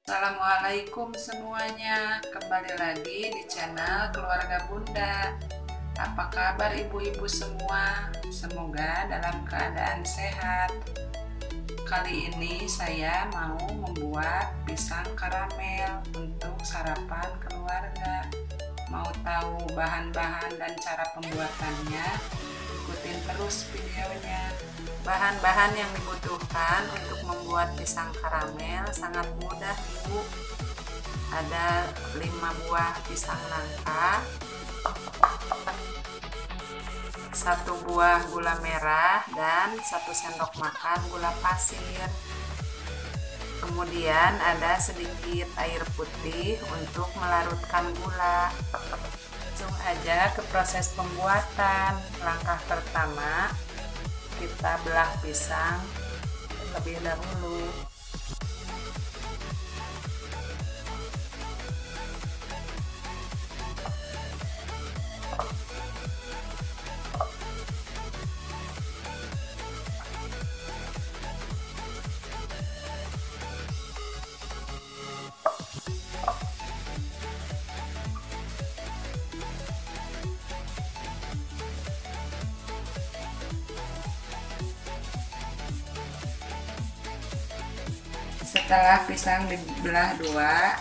Assalamualaikum semuanya, kembali lagi di channel Keluarga Bunda. Apa kabar ibu-ibu semua? Semoga dalam keadaan sehat. Kali ini saya mau membuat pisang karamel untuk sarapan keluarga. Mau tahu bahan-bahan dan cara pembuatannya? Ikutin terus videonya. Bahan-bahan yang dibutuhkan untuk membuat pisang karamel sangat mudah, Ibu. Ada 5 buah pisang nangka, 1 buah gula merah, dan 1 sendok makan gula pasir. Kemudian ada sedikit air putih untuk melarutkan gula. Langsung aja ke proses pembuatan. Langkah pertama, kita belah pisang terlebih dahulu. Setelah pisang dibelah dua,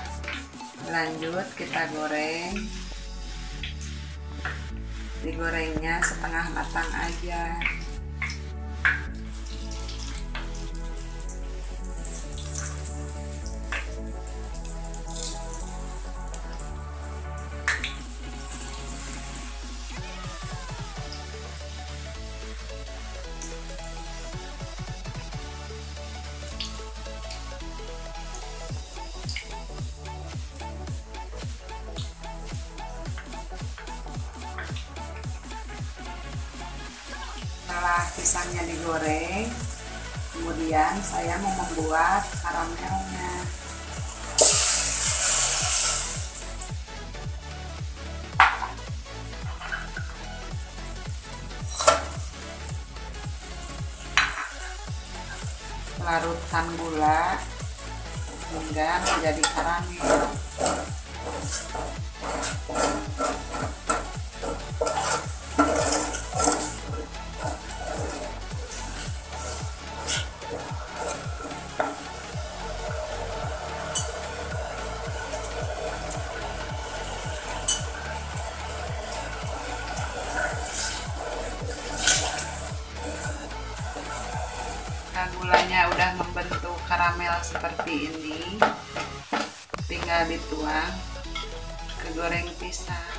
lanjut kita goreng. Digorengnya setengah matang aja. Setelah pisangnya digoreng, kemudian saya mau membuat karamelnya. Larutkan gula hingga menjadi karamel. Nah, gulanya udah membentuk karamel seperti ini, tinggal dituang ke goreng pisang.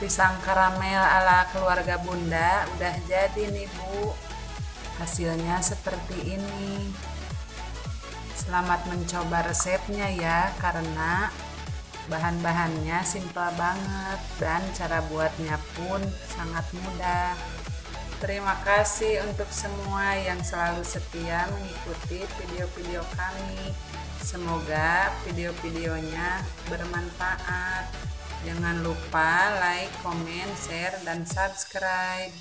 Pisang karamel ala keluarga Bunda udah jadi nih, Bu. Hasilnya seperti ini. Selamat mencoba resepnya ya, karena bahan-bahannya simpel banget dan cara buatnya pun sangat mudah. Terima kasih untuk semua yang selalu setia mengikuti video-video kami. Semoga video-videonya bermanfaat. Jangan lupa like, komen, share, dan subscribe.